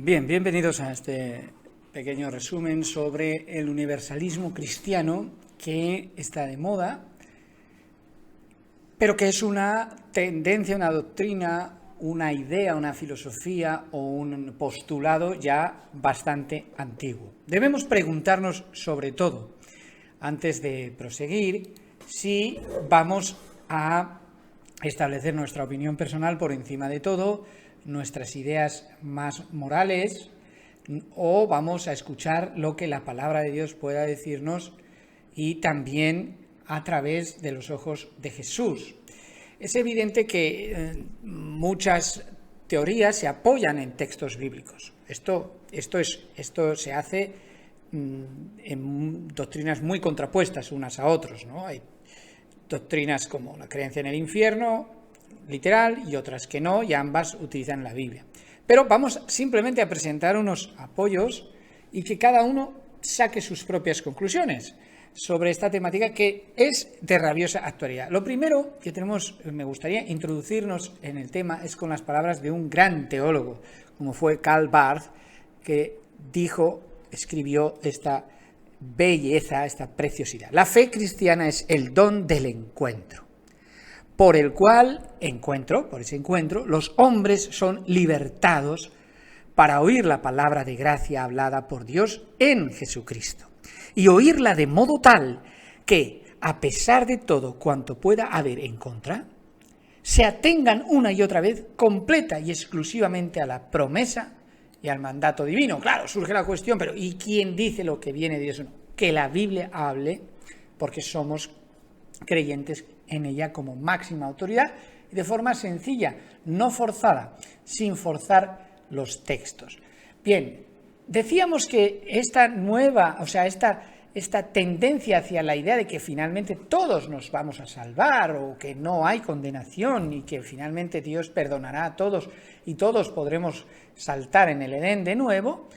Bien, bienvenidos a este pequeño resumen sobre el universalismo cristiano que está de moda, pero que es una tendencia, una doctrina, una idea, una filosofía o un postulado ya bastante antiguo. Debemos preguntarnos sobre todo, antes de proseguir, si vamos a establecer nuestra opinión personal por encima de todo, nuestras ideas más morales, o vamos a escuchar lo que la palabra de Dios pueda decirnos y también a través de los ojos de Jesús. Es evidente que muchas teorías se apoyan en textos bíblicos. Esto se hace en doctrinas muy contrapuestas unas a otras, ¿no? Hay doctrinas como la creencia en el infierno, literal, y otras que no, y ambas utilizan la Biblia. Pero vamos simplemente a presentar unos apoyos y que cada uno saque sus propias conclusiones sobre esta temática que es de rabiosa actualidad. Lo primero que me gustaría introducirnos en el tema es con las palabras de un gran teólogo, como fue Karl Barth, que escribió esta belleza, esta preciosidad. La fe cristiana es el don del encuentro, por el cual por ese encuentro, los hombres son libertados para oír la palabra de gracia hablada por Dios en Jesucristo, y oírla de modo tal que, a pesar de todo cuanto pueda haber en contra, se atengan una y otra vez completa y exclusivamente a la promesa y al mandato divino. Claro, surge la cuestión, pero ¿y quién dice lo que viene de Dios? Que la Biblia hable, porque somos creyentes en ella como máxima autoridad y de forma sencilla, no forzada, sin forzar los textos. Bien, decíamos que esta tendencia hacia la idea de que finalmente todos nos vamos a salvar o que no hay condenación y que finalmente Dios perdonará a todos y todos podremos saltar en el Edén de nuevo,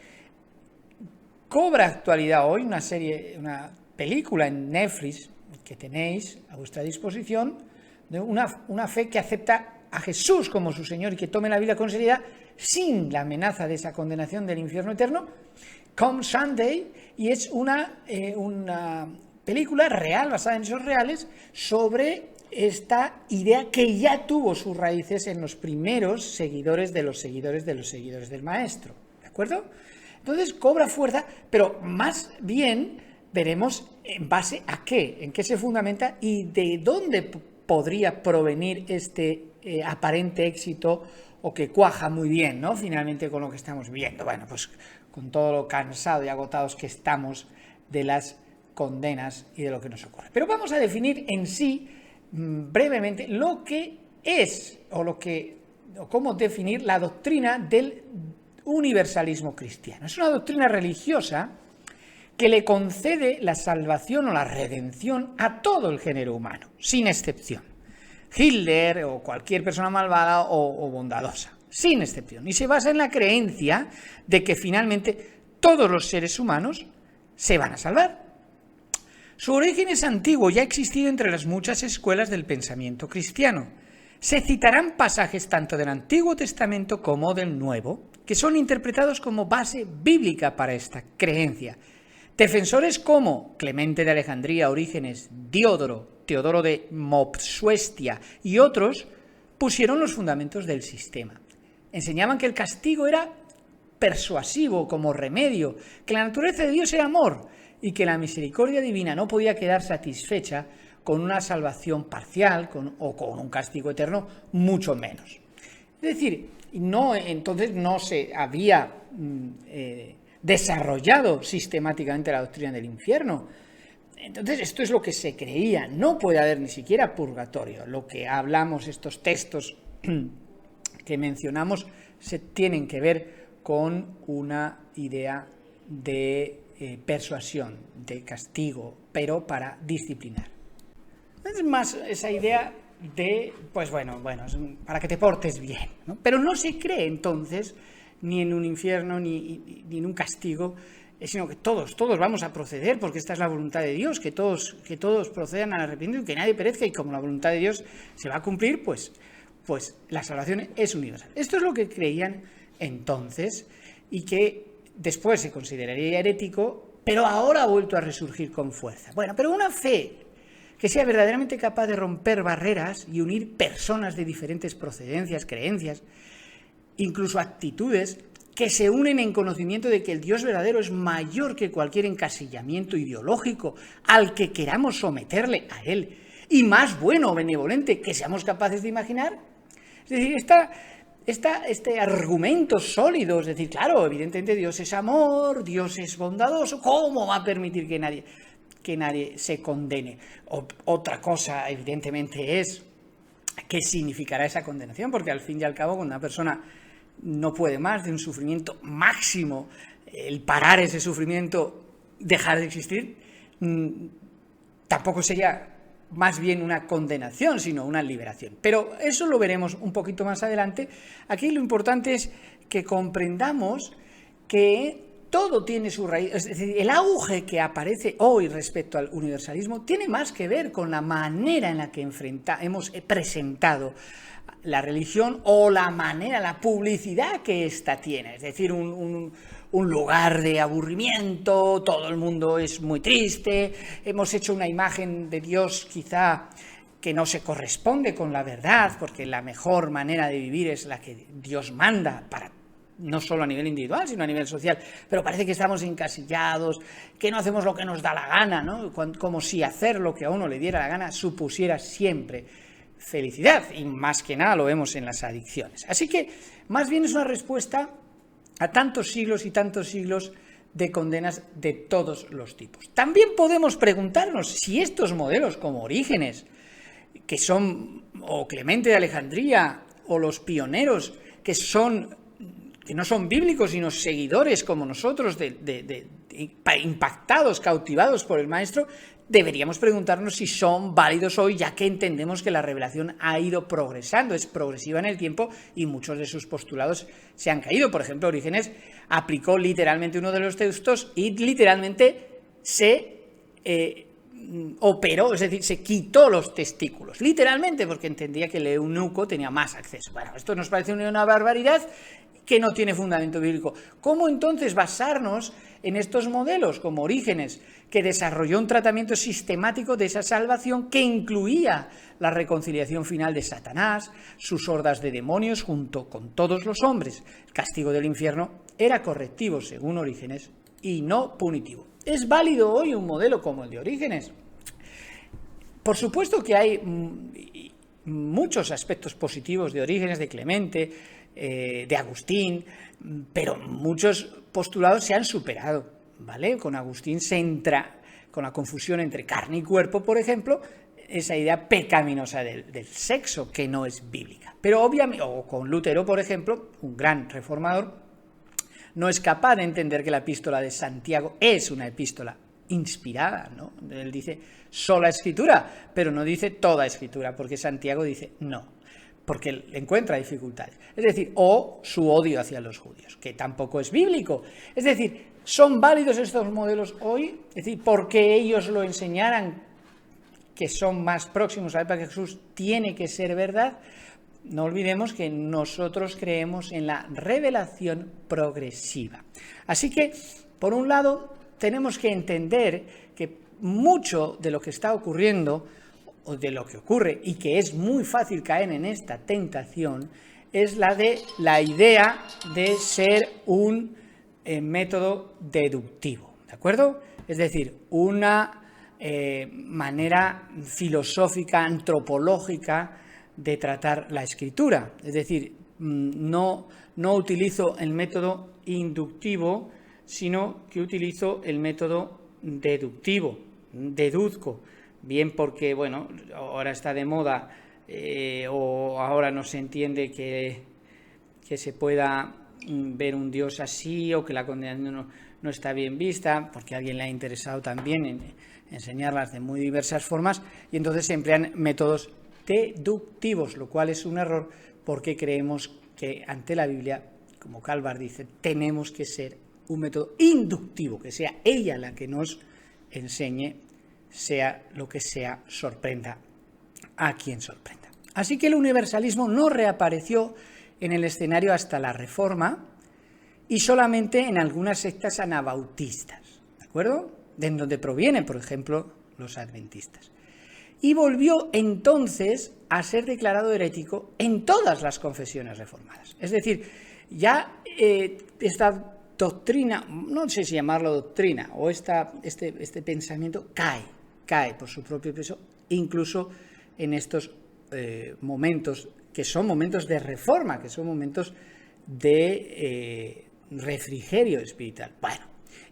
cobra actualidad hoy una película en Netflix que tenéis a vuestra disposición, de una fe que acepta a Jesús como su Señor y que tome la vida con seriedad, sin la amenaza de esa condenación del infierno eterno, Come Sunday, y es una película real, basada en hechos reales, sobre esta idea que ya tuvo sus raíces en los primeros seguidores de los seguidores de los seguidores del Maestro, ¿de acuerdo? Entonces cobra fuerza, pero más bien veremos en base a qué, en qué se fundamenta y de dónde podría provenir este aparente éxito o que cuaja muy bien, ¿no? Finalmente con lo que estamos viendo. Bueno, pues con todo lo cansado y agotados que estamos de las condenas y de lo que nos ocurre. Pero vamos a definir en sí brevemente lo que es o cómo definir la doctrina del universalismo cristiano. Es una doctrina religiosa que le concede la salvación o la redención a todo el género humano, sin excepción. Hitler o cualquier persona malvada o bondadosa, sin excepción. Y se basa en la creencia de que finalmente todos los seres humanos se van a salvar. Su origen es antiguo y ha existido entre las muchas escuelas del pensamiento cristiano. Se citarán pasajes tanto del Antiguo Testamento como del Nuevo, que son interpretados como base bíblica para esta creencia. Defensores como Clemente de Alejandría, Orígenes, Diodoro, Teodoro de Mopsuestia y otros pusieron los fundamentos del sistema. Enseñaban que el castigo era persuasivo como remedio, que la naturaleza de Dios era amor y que la misericordia divina no podía quedar satisfecha con una salvación parcial o con un castigo eterno, mucho menos. Es decir, entonces no se había desarrollado sistemáticamente la doctrina del infierno. Entonces esto es lo que se creía, no puede haber ni siquiera purgatorio. Lo que hablamos, estos textos que mencionamos, se tienen que ver con una idea de persuasión, de castigo, pero para disciplinar. Es más esa idea de, para que te portes bien, ¿no? Pero no se cree entonces ni en un infierno ni en un castigo, sino que todos vamos a proceder, porque esta es la voluntad de Dios, que todos procedan al arrepentimiento, que nadie perezca, y como la voluntad de Dios se va a cumplir, pues la salvación es universal. Esto es lo que creían entonces, y que después se consideraría herético, pero ahora ha vuelto a resurgir con fuerza. Bueno, pero una fe que sea verdaderamente capaz de romper barreras y unir personas de diferentes procedencias, creencias, incluso actitudes, que se unen en conocimiento de que el Dios verdadero es mayor que cualquier encasillamiento ideológico al que queramos someterle a Él, y más bueno o benevolente que seamos capaces de imaginar. Es decir, este argumento sólido, es decir, claro, evidentemente Dios es amor, Dios es bondadoso, ¿cómo va a permitir que nadie se condene? Otra cosa, evidentemente, es qué significará esa condenación, porque al fin y al cabo, cuando una persona no puede más de un sufrimiento máximo, el parar ese sufrimiento, dejar de existir, tampoco sería más bien una condenación, sino una liberación. Pero eso lo veremos un poquito más adelante. Aquí lo importante es que comprendamos que todo tiene su raíz, es decir, el auge que aparece hoy respecto al universalismo tiene más que ver con la manera en la que hemos presentado la religión o la manera, la publicidad que ésta tiene, es decir, un lugar de aburrimiento, todo el mundo es muy triste, hemos hecho una imagen de Dios quizá que no se corresponde con la verdad, porque la mejor manera de vivir es la que Dios manda para no solo a nivel individual, sino a nivel social, pero parece que estamos encasillados, que no hacemos lo que nos da la gana, ¿no? Como si hacer lo que a uno le diera la gana supusiera siempre felicidad, y más que nada lo vemos en las adicciones. Así que, más bien es una respuesta a tantos siglos y tantos siglos de condenas de todos los tipos. También podemos preguntarnos si estos modelos como Orígenes, que son, o Clemente de Alejandría, o los pioneros, que no son bíblicos, sino seguidores como nosotros, impactados, cautivados por el Maestro, deberíamos preguntarnos si son válidos hoy, ya que entendemos que la revelación ha ido progresando, es progresiva en el tiempo y muchos de sus postulados se han caído. Por ejemplo, Orígenes aplicó literalmente uno de los textos y literalmente se operó, es decir, se quitó los testículos, literalmente, porque entendía que el eunuco tenía más acceso. Bueno, esto nos parece una barbaridad que no tiene fundamento bíblico. ¿Cómo entonces basarnos en estos modelos como Orígenes, que desarrolló un tratamiento sistemático de esa salvación que incluía la reconciliación final de Satanás, sus hordas de demonios junto con todos los hombres? El castigo del infierno era correctivo, según Orígenes, y no punitivo. ¿Es válido hoy un modelo como el de Orígenes? Por supuesto que hay muchos aspectos positivos de Orígenes, de Clemente, de Agustín, pero muchos postulados se han superado, ¿vale? Con Agustín se entra con la confusión entre carne y cuerpo, por ejemplo, esa idea pecaminosa del sexo, que no es bíblica. Pero obviamente, o con Lutero, por ejemplo, un gran reformador, no es capaz de entender que la epístola de Santiago es una epístola inspirada, ¿no? Él dice sola escritura, pero no dice toda escritura, porque Santiago dice no, porque él encuentra dificultades. Es decir, o su odio hacia los judíos, que tampoco es bíblico. Es decir, ¿son válidos estos modelos hoy? Es decir, porque ellos lo enseñaran, que son más próximos a la época que Jesús, tiene que ser verdad. No olvidemos que nosotros creemos en la revelación progresiva. Así que, por un lado, tenemos que entender que mucho de lo que está ocurriendo, o de lo que ocurre, y que es muy fácil caer en esta tentación, es la de la idea de ser un método deductivo, ¿de acuerdo? Es decir, una manera filosófica, antropológica de tratar la escritura. Es decir, no utilizo el método inductivo, sino que utilizo el método deductivo, deduzco, bien porque, bueno, ahora está de moda o ahora no se entiende que se pueda ver un Dios así, o que la condenación no está bien vista, porque a alguien le ha interesado también en enseñarlas de muy diversas formas, y entonces se emplean métodos deductivos, lo cual es un error, porque creemos que ante la Biblia, como Calvar dice, tenemos que ser un método inductivo, que sea ella la que nos enseñe, sea lo que sea, sorprenda a quien sorprenda. Así que el universalismo no reapareció en el escenario hasta la Reforma, y solamente en algunas sectas anabautistas, ¿de acuerdo? De donde provienen, por ejemplo, los adventistas. Y volvió entonces a ser declarado herético en todas las confesiones reformadas. Es decir, ya esta doctrina, no sé si llamarlo doctrina, o este pensamiento cae por su propio peso, incluso en estos momentos, que son momentos de reforma, que son momentos de refrigerio espiritual. Bueno,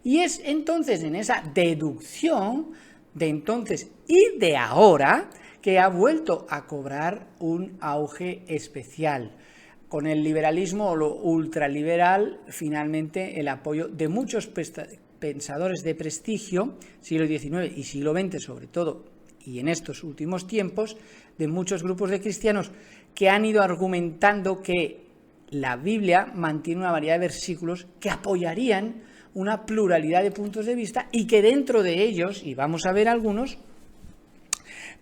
y es entonces en esa deducción de entonces y de ahora que ha vuelto a cobrar un auge especial. Con el liberalismo o lo ultraliberal, finalmente el apoyo de muchos pensadores de prestigio, siglo XIX y siglo XX sobre todo, y en estos últimos tiempos, de muchos grupos de cristianos que han ido argumentando que la Biblia mantiene una variedad de versículos que apoyarían una pluralidad de puntos de vista y que dentro de ellos, y vamos a ver algunos,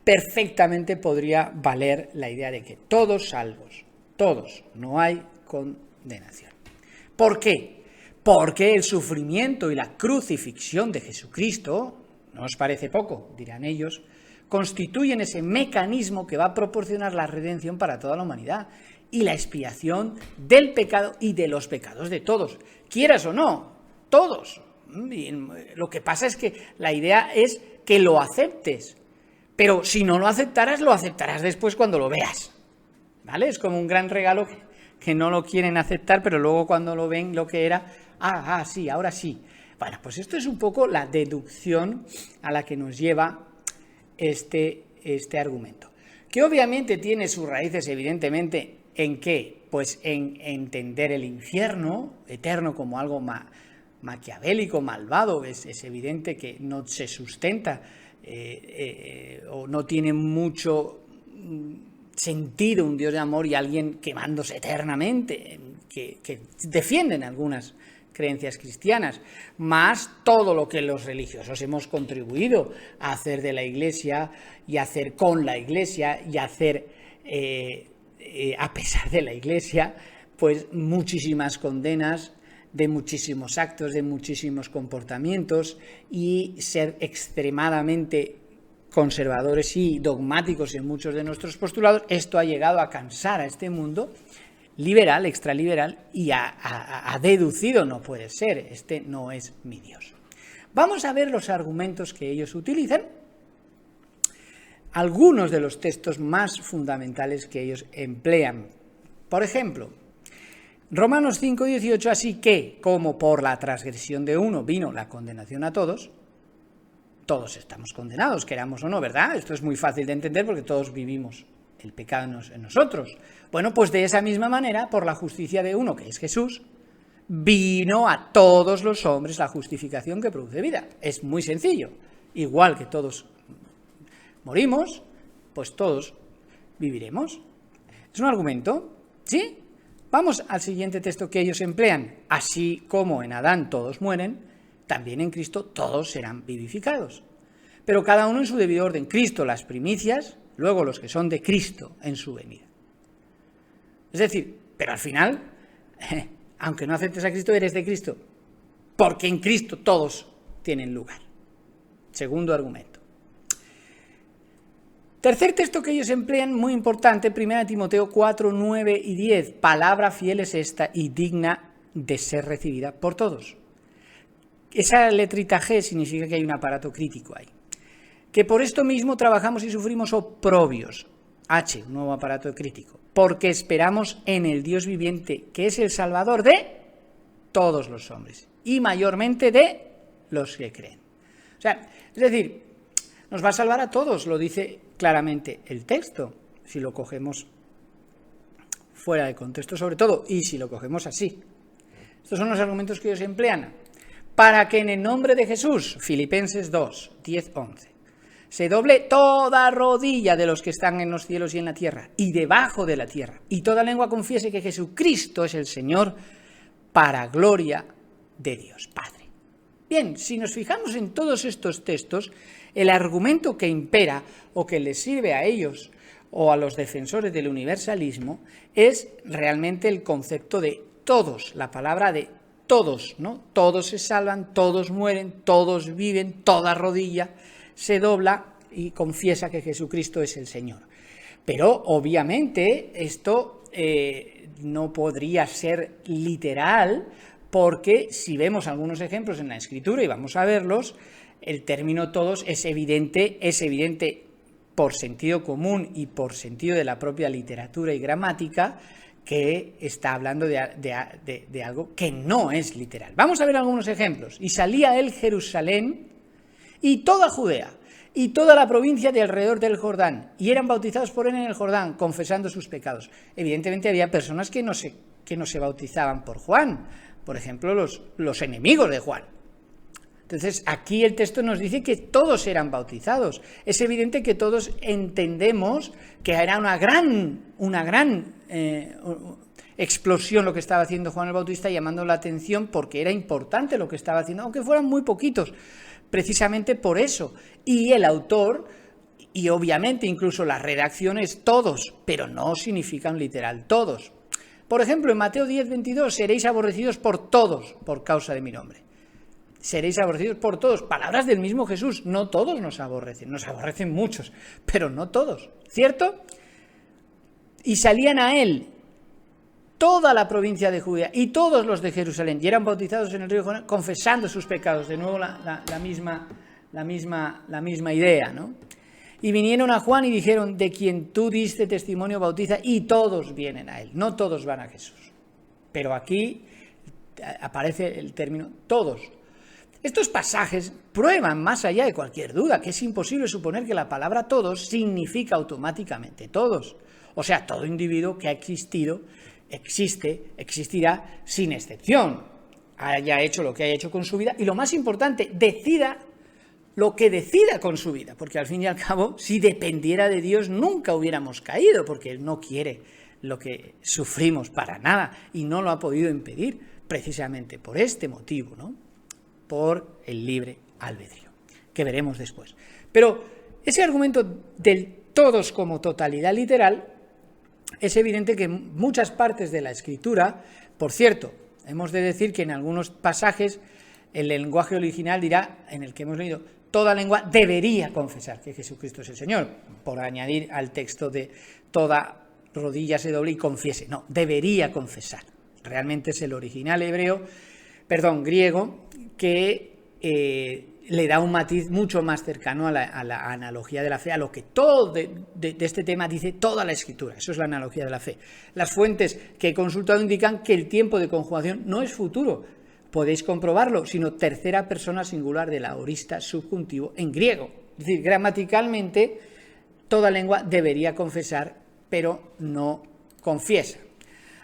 perfectamente podría valer la idea de que todos salvos, todos, no hay condenación. ¿Por qué? Porque el sufrimiento y la crucifixión de Jesucristo, ¿no os parece poco?, dirán ellos, constituyen ese mecanismo que va a proporcionar la redención para toda la humanidad y la expiación del pecado y de los pecados de todos, quieras o no, todos. Y lo que pasa es que la idea es que lo aceptes, pero si no lo aceptarás después cuando lo veas, ¿vale? Es como un gran regalo que no lo quieren aceptar, pero luego cuando lo ven lo que era, sí, ahora sí. Bueno, pues esto es un poco la deducción a la que nos lleva este argumento, que obviamente tiene sus raíces evidentemente en qué, pues en entender el infierno eterno como algo maquiavélico, malvado. Es evidente que no se sustenta o no tiene mucho sentido un Dios de amor y alguien quemándose eternamente, que defienden algunas creencias cristianas, más todo lo que los religiosos hemos contribuido a hacer de la Iglesia y hacer con la Iglesia y hacer a pesar de la Iglesia, pues muchísimas condenas de muchísimos actos, de muchísimos comportamientos, y ser extremadamente conservadores y dogmáticos en muchos de nuestros postulados. Esto ha llegado a cansar a este mundo liberal, extraliberal, y ha deducido, no puede ser, este no es mi Dios. Vamos a ver los argumentos que ellos utilizan, algunos de los textos más fundamentales que ellos emplean. Por ejemplo, Romanos 5:18, así que, como por la transgresión de uno vino la condenación a todos, todos estamos condenados, queramos o no, ¿verdad? Esto es muy fácil de entender porque todos vivimos el pecado en nosotros. Bueno, pues de esa misma manera, por la justicia de uno, que es Jesús, vino a todos los hombres la justificación que produce vida. Es muy sencillo. Igual que todos morimos, pues todos viviremos. ¿Es un argumento? ¿Sí? Vamos al siguiente texto que ellos emplean. Así como en Adán todos mueren, también en Cristo todos serán vivificados. Pero cada uno en su debido orden. Cristo las primicias, luego los que son de Cristo en su venida. Es decir, pero al final, aunque no aceptes a Cristo, eres de Cristo, porque en Cristo todos tienen lugar. Segundo argumento. Tercer texto que ellos emplean, muy importante, 1 Timoteo 4, 9 y 10. Palabra fiel es esta y digna de ser recibida por todos. Esa letrita G significa que hay un aparato crítico ahí. Que por esto mismo trabajamos y sufrimos oprobios. H, un nuevo aparato crítico. Porque esperamos en el Dios viviente, que es el Salvador de todos los hombres. Y mayormente de los que creen. O sea, es decir, nos va a salvar a todos, lo dice claramente el texto, si lo cogemos fuera de contexto sobre todo, y si lo cogemos así. Estos son los argumentos que ellos emplean. Para que en el nombre de Jesús, Filipenses 2, 10, 11, se doble toda rodilla de los que están en los cielos y en la tierra, y debajo de la tierra, y toda lengua confiese que Jesucristo es el Señor, para gloria de Dios Padre. Bien, si nos fijamos en todos estos textos, el argumento que impera o que les sirve a ellos o a los defensores del universalismo es realmente el concepto de todos, la palabra de todos, ¿no? Todos se salvan, todos mueren, todos viven, toda rodilla se dobla y confiesa que Jesucristo es el Señor. Pero obviamente esto no podría ser literal, porque si vemos algunos ejemplos en la Escritura, y vamos a verlos, el término todos es evidente por sentido común y por sentido de la propia literatura y gramática, que está hablando de algo que no es literal. Vamos a ver algunos ejemplos. Y salía él Jerusalén y toda Judea y toda la provincia de alrededor del Jordán, y eran bautizados por él en el Jordán, confesando sus pecados. Evidentemente había personas que no se bautizaban por Juan, por ejemplo, los enemigos de Juan. Entonces, aquí el texto nos dice que todos eran bautizados. Es evidente que todos entendemos que era una gran explosión lo que estaba haciendo Juan el Bautista, llamando la atención porque era importante lo que estaba haciendo, aunque fueran muy poquitos, precisamente por eso. Y el autor, y obviamente incluso la redacción, es todos, pero no significan literal todos. Por ejemplo, en Mateo 10:22, seréis aborrecidos por todos por causa de mi nombre. Seréis aborrecidos por todos. Palabras del mismo Jesús. No todos nos aborrecen muchos, pero no todos, ¿cierto? Y salían a él toda la provincia de Judea y todos los de Jerusalén, y eran bautizados en el río Jordán, confesando sus pecados. De nuevo la misma idea, ¿no? Y vinieron a Juan y dijeron: de quien tú diste testimonio bautiza, y todos vienen a él. No todos van a Jesús. Pero aquí aparece el término todos. Estos pasajes prueban, más allá de cualquier duda, que es imposible suponer que la palabra todos significa automáticamente todos. O sea, todo individuo que ha existido, existirá sin excepción. Haya hecho lo que haya hecho con su vida, y lo más importante, decida lo que decida con su vida, porque al fin y al cabo, si dependiera de Dios, nunca hubiéramos caído, porque Él no quiere lo que sufrimos para nada, y no lo ha podido impedir, precisamente por este motivo, ¿no? Por el libre albedrío, que veremos después. Pero ese argumento del todos como totalidad literal, es evidente que en muchas partes de la Escritura, por cierto, hemos de decir que en algunos pasajes el lenguaje original dirá, en el que hemos leído, toda lengua debería confesar que Jesucristo es el Señor, por añadir al texto de toda rodilla se doble y confiese. No, debería confesar. Realmente es el original griego, que le da un matiz mucho más cercano a la analogía de la fe, a lo que todo de este tema dice toda la Escritura. Eso es la analogía de la fe. Las fuentes que he consultado indican que el tiempo de conjugación no es futuro, podéis comprobarlo, sino tercera persona singular del aorista subjuntivo en griego. Es decir, gramaticalmente, toda lengua debería confesar, pero no confiesa.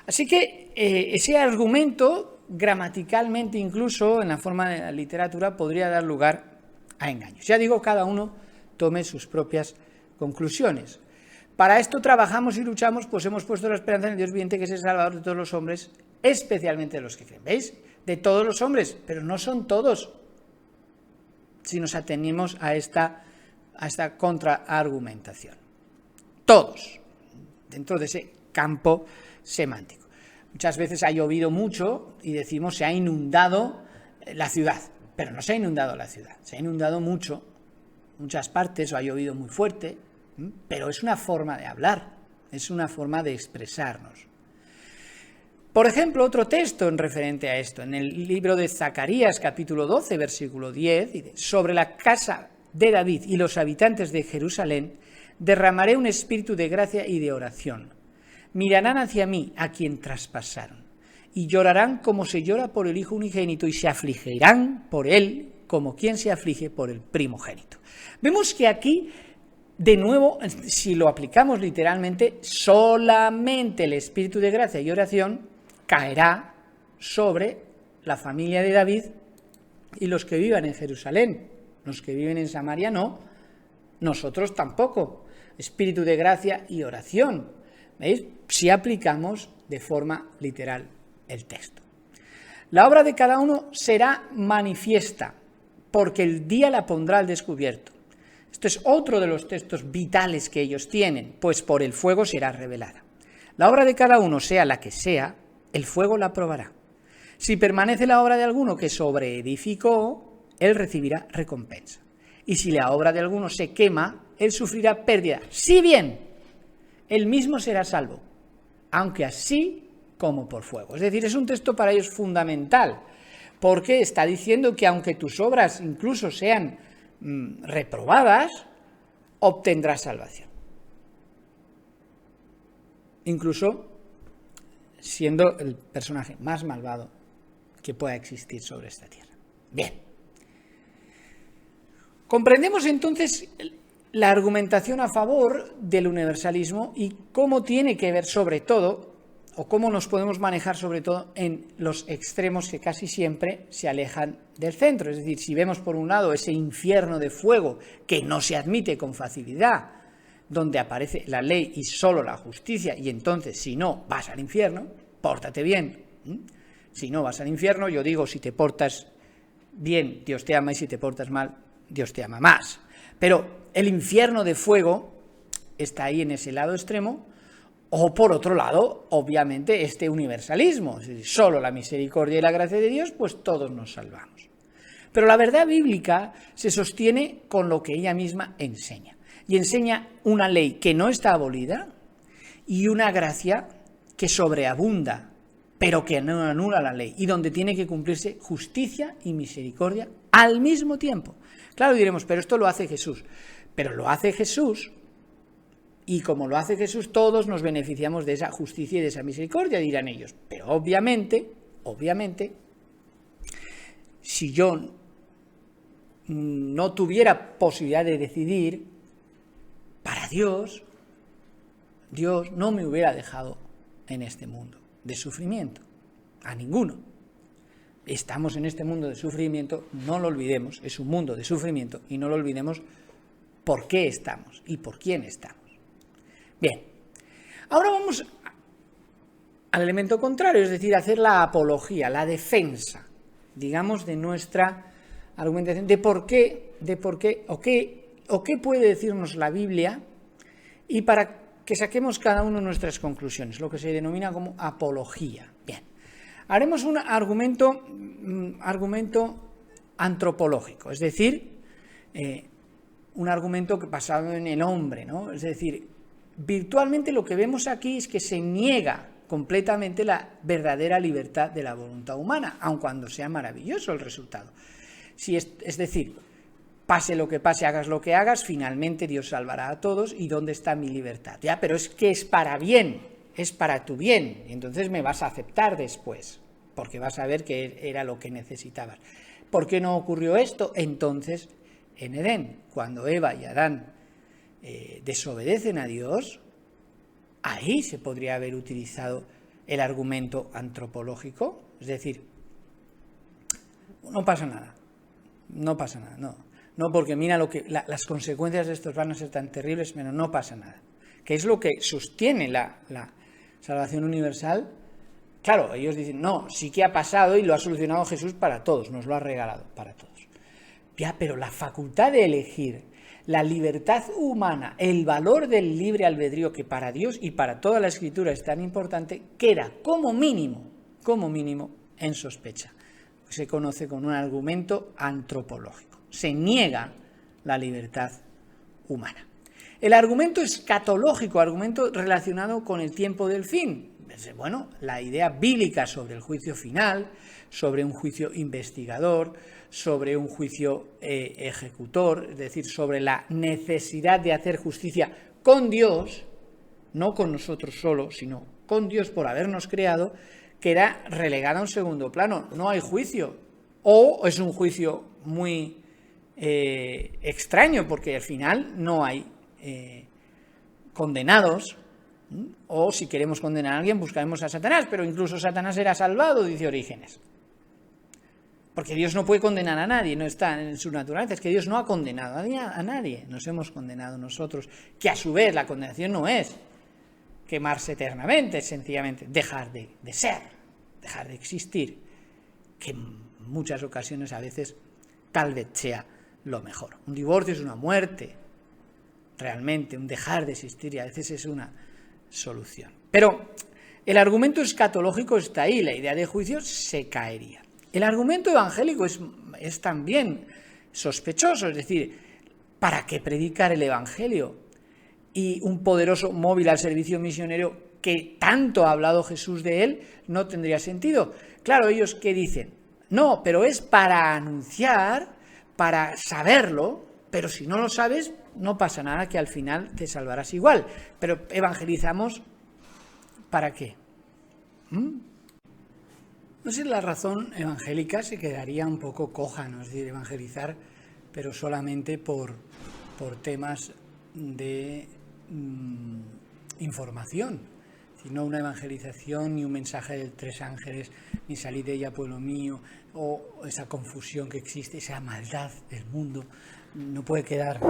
Así que ese argumento, gramaticalmente incluso, en la forma de la literatura, podría dar lugar a engaños. Ya digo, cada uno tome sus propias conclusiones. Para esto trabajamos y luchamos, pues hemos puesto la esperanza en el Dios viviente, que es el Salvador de todos los hombres, especialmente de los que creen. ¿Veis? De todos los hombres, pero no son todos, si nos atenemos a esta contraargumentación. Todos, dentro de ese campo semántico. Muchas veces ha llovido mucho y decimos se ha inundado la ciudad, pero no se ha inundado la ciudad, se ha inundado mucho, muchas partes, o ha llovido muy fuerte, pero es una forma de hablar, es una forma de expresarnos. Por ejemplo, otro texto en referente a esto, en el libro de Zacarías, capítulo 12, versículo 10, dice: sobre la casa de David y los habitantes de Jerusalén derramaré un espíritu de gracia y de oración. Mirarán hacia mí, a quien traspasaron, y llorarán como se llora por el hijo unigénito, y se afligirán por él como quien se aflige por el primogénito. Vemos que aquí, de nuevo, si lo aplicamos literalmente, solamente el espíritu de gracia y oración caerá sobre la familia de David y los que vivan en Jerusalén. Los que viven en Samaria no, nosotros tampoco. Espíritu de gracia y oración. ¿Veis? Si aplicamos de forma literal el texto. La obra de cada uno será manifiesta, porque el día la pondrá al descubierto. Esto es otro de los textos vitales que ellos tienen, pues por el fuego será revelada. La obra de cada uno, sea la que sea, el fuego la probará. Si permanece la obra de alguno que sobreedificó, él recibirá recompensa. Y si la obra de alguno se quema, él sufrirá pérdida. Si bien, él mismo será salvo, aunque así como por fuego. Es decir, es un texto para ellos fundamental, porque está diciendo que aunque tus obras incluso sean reprobadas, obtendrás salvación. Incluso siendo el personaje más malvado que pueda existir sobre esta tierra. Bien. Comprendemos entonces la argumentación a favor del universalismo y cómo tiene que ver sobre todo, o cómo nos podemos manejar sobre todo en los extremos que casi siempre se alejan del centro. Es decir, si vemos por un lado ese infierno de fuego que no se admite con facilidad, donde aparece la ley y solo la justicia, y entonces si no vas al infierno, pórtate bien. Si no vas al infierno, yo digo, si te portas bien, Dios te ama, y si te portas mal, Dios te ama más. Pero el infierno de fuego está ahí en ese lado extremo, o por otro lado, obviamente, este universalismo, es decir, solo la misericordia y la gracia de Dios, pues todos nos salvamos. Pero la verdad bíblica se sostiene con lo que ella misma enseña, y enseña una ley que no está abolida y una gracia que sobreabunda, pero que no anula la ley, y donde tiene que cumplirse justicia y misericordia al mismo tiempo. Claro, diremos, pero esto lo hace Jesús. Pero lo hace Jesús, y como lo hace Jesús, todos nos beneficiamos de esa justicia y de esa misericordia, dirán ellos. Pero obviamente, si yo no tuviera posibilidad de decidir, para Dios no me hubiera dejado en este mundo de sufrimiento, a ninguno. Estamos en este mundo de sufrimiento, no lo olvidemos, es un mundo de sufrimiento, y no lo olvidemos por qué estamos y por quién estamos. Bien, ahora vamos al elemento contrario, es decir, hacer la apología, la defensa, digamos, de nuestra argumentación, de por qué, o qué puede decirnos la Biblia, y para que saquemos cada uno nuestras conclusiones, lo que se denomina como apología. Bien, haremos un argumento antropológico, es decir, un argumento basado en el hombre, ¿no? Es decir, virtualmente lo que vemos aquí es que se niega completamente la verdadera libertad de la voluntad humana, aun cuando sea maravilloso el resultado. Es decir, pase lo que pase, hagas lo que hagas, finalmente Dios salvará a todos, ¿y dónde está mi libertad? Ya, pero es que es para bien, es para tu bien, y entonces me vas a aceptar después, porque vas a ver que era lo que necesitabas. ¿Por qué no ocurrió esto? Entonces, en Edén, cuando Eva y Adán desobedecen a Dios, ahí se podría haber utilizado el argumento antropológico, es decir, no pasa nada, no, porque mira las consecuencias de estos van a ser tan terribles, pero no pasa nada, que es lo que sostiene la salvación universal. Claro, ellos dicen, no, sí que ha pasado y lo ha solucionado Jesús para todos, nos lo ha regalado para todos. Ya, pero la facultad de elegir, la libertad humana, el valor del libre albedrío, que para Dios y para toda la Escritura es tan importante, queda como mínimo en sospecha. Se conoce con un argumento antropológico. Se niega la libertad humana. El argumento escatológico, argumento relacionado con el tiempo del fin. Bueno, la idea bíblica sobre el juicio final, sobre un juicio investigador, sobre un juicio ejecutor, es decir, sobre la necesidad de hacer justicia con Dios, no con nosotros solos, sino con Dios por habernos creado, queda relegada a un segundo plano. No hay juicio, o es un juicio muy extraño, porque al final no hay condenados, o si queremos condenar a alguien buscaremos a Satanás, pero incluso Satanás era salvado, dice Orígenes. Porque Dios no puede condenar a nadie, no está en su naturaleza, es que Dios no ha condenado a nadie, nos hemos condenado nosotros, que a su vez la condenación no es quemarse eternamente, es sencillamente dejar de ser, dejar de existir, que en muchas ocasiones a veces tal vez sea lo mejor. Un divorcio es una muerte, realmente, un dejar de existir, y a veces es una solución. Pero El argumento escatológico está ahí, la idea de juicio se caería. El argumento evangélico es también sospechoso, es decir, ¿para qué predicar el evangelio? Y un poderoso móvil al servicio misionero que tanto ha hablado Jesús de él, no tendría sentido. Claro, ellos ¿qué dicen? No, pero es para anunciar, para saberlo, pero si no lo sabes, no pasa nada, que al final te salvarás igual. Pero evangelizamos, ¿para qué? No sé, la razón evangélica se quedaría un poco coja, ¿no? Es decir, evangelizar, pero solamente por temas de información, sino una evangelización, ni un mensaje de 3 ángeles, ni salid de ella, pueblo mío, o esa confusión que existe, esa maldad del mundo, no puede quedar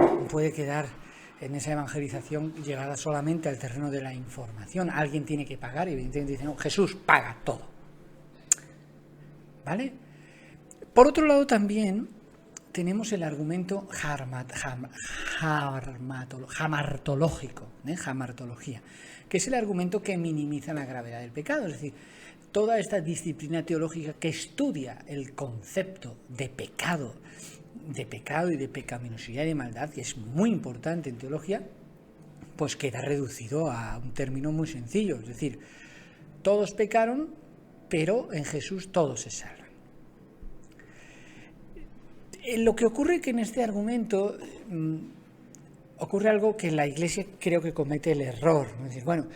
en esa evangelización llegada solamente al terreno de la información. Alguien tiene que pagar, y evidentemente dice, no, Jesús paga todo. ¿Vale? Por otro lado también tenemos el argumento jamartología, que es el argumento que minimiza la gravedad del pecado, es decir, toda esta disciplina teológica que estudia el concepto de pecado y de pecaminosidad y de maldad, que es muy importante en teología, pues queda reducido a un término muy sencillo, es decir, todos pecaron, pero en Jesús todos se salvan. Lo que ocurre que en este argumento ocurre algo que la Iglesia creo que comete el error. Es decir, bueno,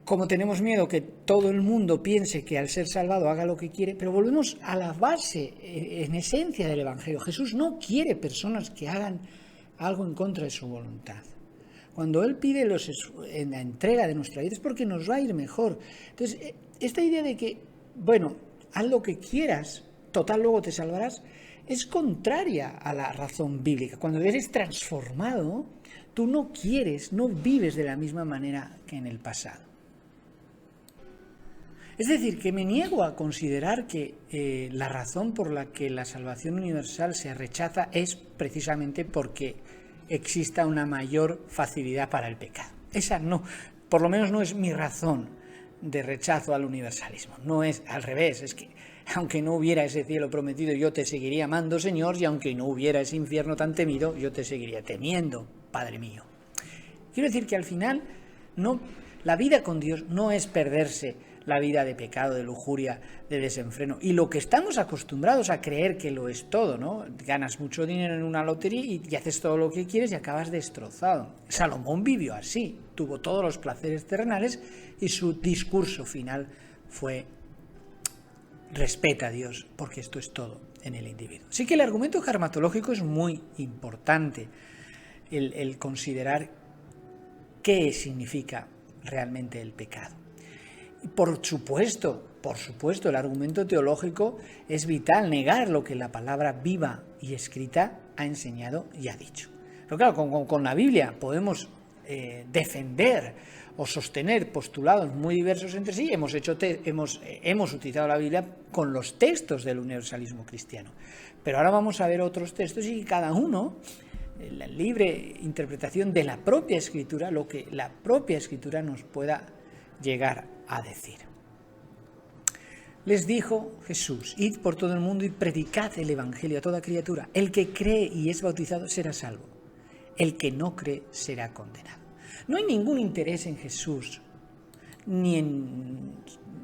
como tenemos miedo que todo el mundo piense que al ser salvado haga lo que quiere, pero volvemos a la base, en esencia del Evangelio. Jesús no quiere personas que hagan algo en contra de su voluntad. Cuando Él pide en la entrega de nuestra vida es porque nos va a ir mejor. Entonces, esta idea de que, bueno, haz lo que quieras, total luego te salvarás, es contraria a la razón bíblica. Cuando eres transformado, tú no vives de la misma manera que en el pasado. Es decir, que me niego a considerar que la razón por la que la salvación universal se rechaza es precisamente porque exista una mayor facilidad para el pecado. Esa no, por lo menos no es mi razón de rechazo al universalismo. No es al revés, es que aunque no hubiera ese cielo prometido, yo te seguiría amando, Señor, y aunque no hubiera ese infierno tan temido, yo te seguiría temiendo, Padre mío. Quiero decir que al final la vida con Dios no es perderse la vida de pecado, de lujuria, de desenfreno. Y lo que estamos acostumbrados a creer que lo es todo, ¿no? Ganas mucho dinero en una lotería y haces todo lo que quieres y acabas destrozado. Salomón vivió así, tuvo todos los placeres terrenales y su discurso final fue: respeta a Dios, porque esto es todo en el individuo. Así que el argumento karmatológico es muy importante, el considerar qué significa realmente el pecado. Y por supuesto, el argumento teológico es vital, negar lo que la palabra viva y escrita ha enseñado y ha dicho. Pero claro, con la Biblia podemos defender o sostener postulados muy diversos entre sí. Hemos utilizado la Biblia con los textos del universalismo cristiano. Pero ahora vamos a ver otros textos y cada uno, la libre interpretación de la propia Escritura, lo que la propia Escritura nos pueda llegar a decir. Les dijo Jesús: id por todo el mundo y predicad el Evangelio a toda criatura. El que cree y es bautizado será salvo. El que no cree será condenado. No hay ningún interés en Jesús ni en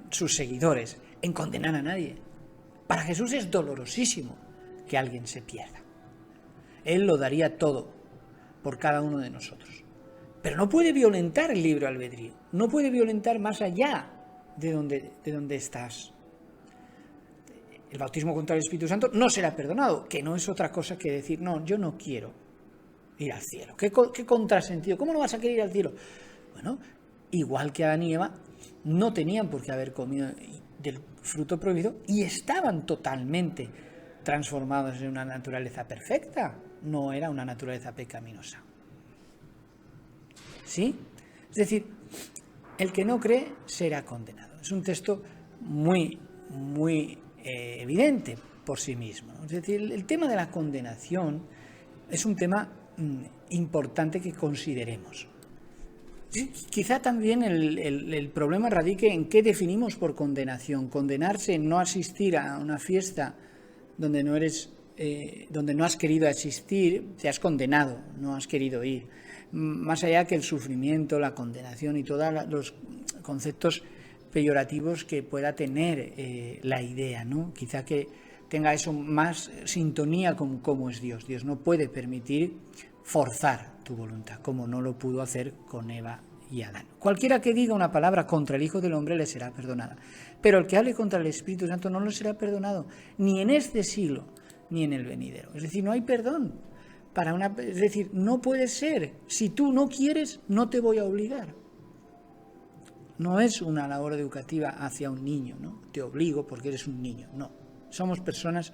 sus seguidores en condenar a nadie. Para Jesús es dolorosísimo que alguien se pierda. Él lo daría todo por cada uno de nosotros. Pero no puede violentar el libre albedrío. No puede violentar más allá de donde estás. El bautismo contra el Espíritu Santo no será perdonado, que no es otra cosa que decir: no, yo no quiero ir al cielo. ¿Qué contrasentido? ¿Cómo no vas a querer ir al cielo? Bueno, igual que Adán y Eva, no tenían por qué haber comido del fruto prohibido y estaban totalmente transformados en una naturaleza perfecta. No era una naturaleza pecaminosa. ¿Sí? Es decir, el que no cree será condenado. Es un texto muy, muy evidente por sí mismo. Es decir, el tema de la condenación es un tema importante que consideremos. Quizá también el problema radique en qué definimos por condenación. Condenarse en no asistir a una fiesta donde no has querido asistir, te has condenado, no has querido ir. Más allá que el sufrimiento, la condenación y todos los conceptos peyorativos que pueda tener la idea, ¿no? Quizá que tenga eso más sintonía con cómo es Dios. Dios no puede permitir forzar tu voluntad, como no lo pudo hacer con Eva y Adán. Cualquiera que diga una palabra contra el Hijo del Hombre le será perdonada, pero el que hable contra el Espíritu Santo no lo será perdonado, ni en este siglo, ni en el venidero. Es decir, no hay perdón es decir, no puede ser. Si tú no quieres, no te voy a obligar. No es una labor educativa hacia un niño, ¿no? Te obligo porque eres un niño. No, somos personas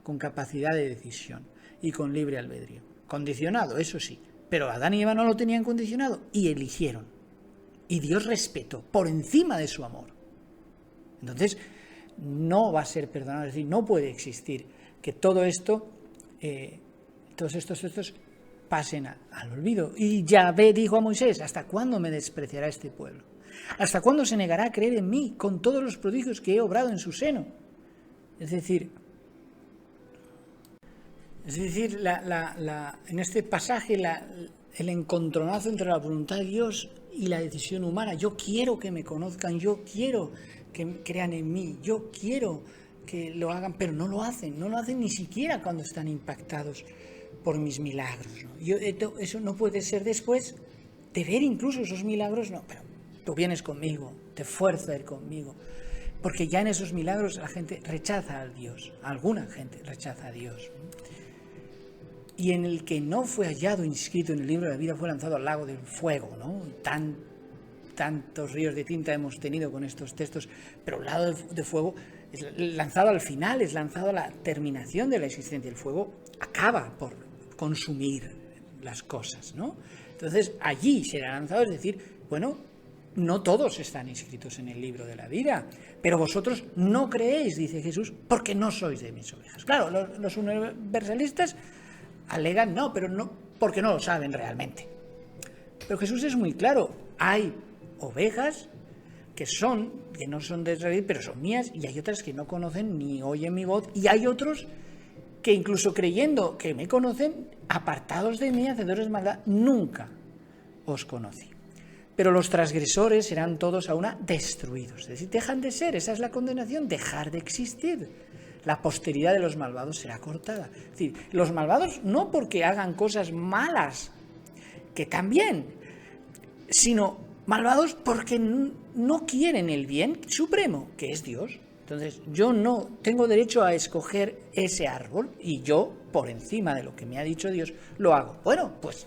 con capacidad de decisión y con libre albedrío. Condicionado, eso sí, pero Adán y Eva no lo tenían condicionado y eligieron. Y Dios respetó por encima de su amor. Entonces, no va a ser perdonado, es decir, no puede existir que todo esto, todos estos textos pasen al olvido. Y Yahvé dijo a Moisés: ¿hasta cuándo me despreciará este pueblo? ¿Hasta cuándo se negará a creer en mí con todos los prodigios que he obrado en su seno? Es decir, en este pasaje el encontronazo entre la voluntad de Dios y la decisión humana. Yo quiero que me conozcan, yo quiero que crean en mí, yo quiero que lo hagan, pero no lo hacen ni siquiera cuando están impactados por mis milagros, ¿no? Eso no puede ser después de ver incluso esos milagros, no, pero tú vienes conmigo, te esfuerzas a ir conmigo, porque ya en esos milagros la gente rechaza a Dios, alguna gente rechaza a Dios. Y en el que no fue hallado inscrito en el libro de la vida fue lanzado al lago del fuego, ¿no? Tantos ríos de tinta hemos tenido con estos textos, pero el lago de fuego es lanzado al final, es lanzado a la terminación de la existencia. El fuego acaba por consumir las cosas, ¿no? Entonces allí será lanzado, es decir, bueno, no todos están inscritos en el libro de la vida, pero vosotros no creéis, dice Jesús, porque no sois de mis ovejas. Claro, los universalistas alegan no, pero no, porque no lo saben realmente. Pero Jesús es muy claro, hay ovejas que no son de Israel, pero son mías, y hay otras que no conocen ni oyen mi voz, y hay otros que incluso creyendo que me conocen, apartados de mí, hacedores de maldad, nunca os conocí. Pero los transgresores serán todos a una destruidos, es decir, dejan de ser, esa es la condenación, dejar de existir. La posteridad de los malvados será cortada. Es decir, los malvados no porque hagan cosas malas, que también, sino malvados porque no quieren el bien supremo, que es Dios. Entonces, yo no tengo derecho a escoger ese árbol y yo, por encima de lo que me ha dicho Dios, lo hago. Bueno, pues,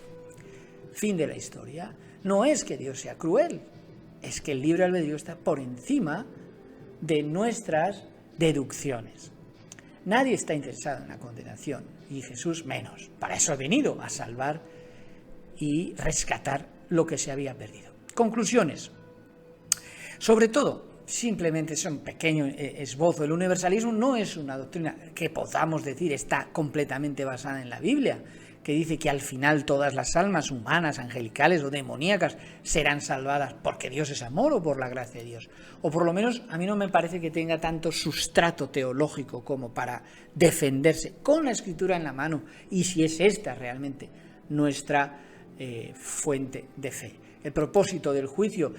fin de la historia. No es que Dios sea cruel, es que el libre albedrío está por encima de nuestras deducciones. Nadie está interesado en la condenación, y Jesús menos. Para eso ha venido, a salvar y rescatar lo que se había perdido. Conclusiones. Sobre todo, simplemente es un pequeño esbozo. El universalismo no es una doctrina que podamos decir está completamente basada en la Biblia, que dice que al final todas las almas humanas, angelicales o demoníacas serán salvadas porque Dios es amor o por la gracia de Dios. O por lo menos a mí no me parece que tenga tanto sustrato teológico como para defenderse con la Escritura en la mano, y si es esta realmente nuestra fuente de fe. El propósito del juicio,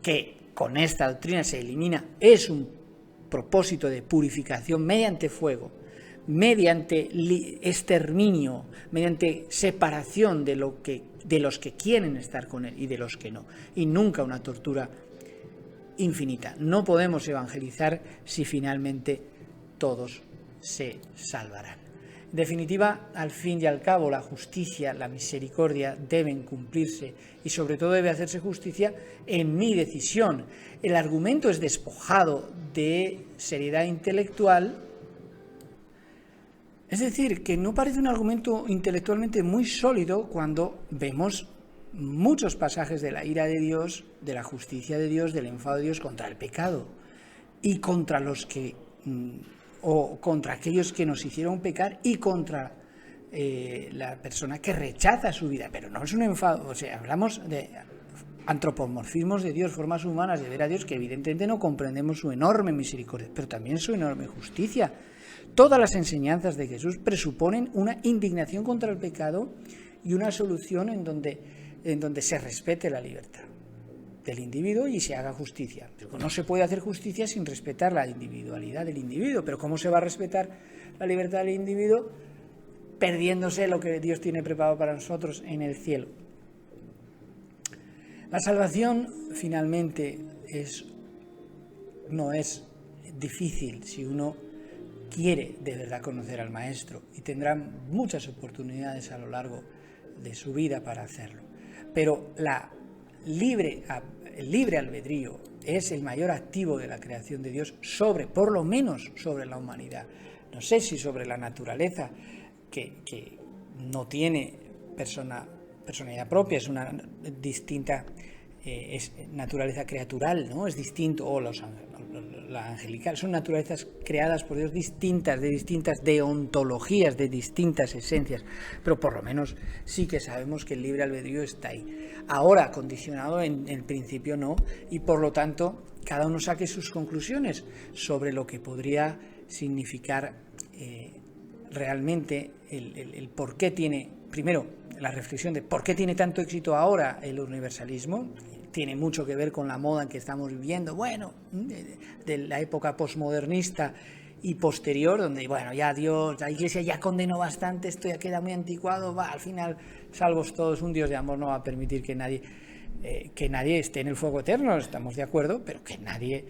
que con esta doctrina se elimina, es un propósito de purificación mediante fuego, mediante exterminio, mediante separación de los que quieren estar con él y de los que no, y nunca una tortura infinita. No podemos evangelizar si finalmente todos se salvarán. En definitiva, al fin y al cabo, la justicia, la misericordia deben cumplirse, y sobre todo debe hacerse justicia en mi decisión. El argumento es despojado de seriedad intelectual. Es decir, que no parece un argumento intelectualmente muy sólido cuando vemos muchos pasajes de la ira de Dios, de la justicia de Dios, del enfado de Dios contra el pecado y contra los que, o contra aquellos que nos hicieron pecar, y contra la persona que rechaza su vida. Pero no es un enfado, o sea, hablamos de antropomorfismos de Dios, formas humanas de ver a Dios que evidentemente no comprendemos su enorme misericordia, pero también su enorme justicia. Todas las enseñanzas de Jesús presuponen una indignación contra el pecado y una solución en donde se respete la libertad del individuo y se haga justicia. Pero no se puede hacer justicia sin respetar la individualidad del individuo. Pero ¿cómo se va a respetar la libertad del individuo? Perdiéndose lo que Dios tiene preparado para nosotros en el cielo. La salvación finalmente no es difícil si uno quiere de verdad conocer al Maestro, y tendrá muchas oportunidades a lo largo de su vida para hacerlo. Pero el libre albedrío es el mayor activo de la creación de Dios por lo menos sobre la humanidad. No sé si sobre la naturaleza, que no tiene personalidad propia, es una distinta es naturaleza creatural, ¿no? Es distinto, o la angelical, son naturalezas creadas por Dios distintas, de distintas deontologías, de distintas esencias, pero por lo menos sí que sabemos que el libre albedrío está ahí. Ahora condicionado, en el principio no, y por lo tanto cada uno saque sus conclusiones sobre lo que podría significar realmente el por qué tiene, primero, la reflexión de por qué tiene tanto éxito ahora el universalismo. Tiene mucho que ver con la moda en que estamos viviendo, de la época posmodernista y posterior, donde, ya Dios, la Iglesia ya condenó bastante, esto ya queda muy anticuado, al final, salvos todos, un Dios de amor no va a permitir que nadie esté en el fuego eterno, estamos de acuerdo, pero que nadie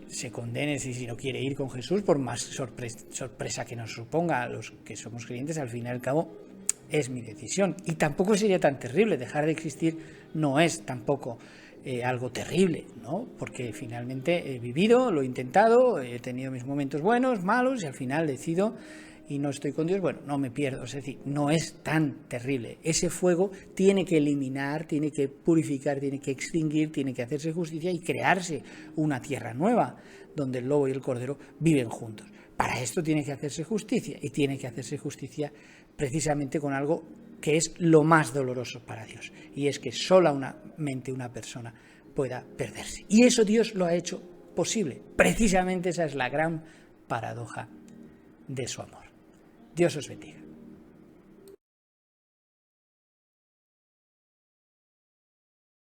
se condene si no quiere ir con Jesús, por más sorpresa que nos suponga a los que somos creyentes. Al fin y al cabo es mi decisión, y tampoco sería tan terrible. Dejar de existir no es tampoco algo terrible, ¿no? Porque finalmente he vivido, lo he intentado, he tenido mis momentos buenos, malos, y al final decido y no estoy con Dios, no me pierdo. Es decir, no es tan terrible. Ese fuego tiene que eliminar, tiene que purificar, tiene que extinguir, tiene que hacerse justicia y crearse una tierra nueva donde el lobo y el cordero viven juntos. Para esto tiene que hacerse justicia, y tiene que hacerse justicia precisamente con algo que es lo más doloroso para Dios, y es que solamente una persona pueda perderse. Y eso Dios lo ha hecho posible. Precisamente esa es la gran paradoja de su amor. Dios os bendiga.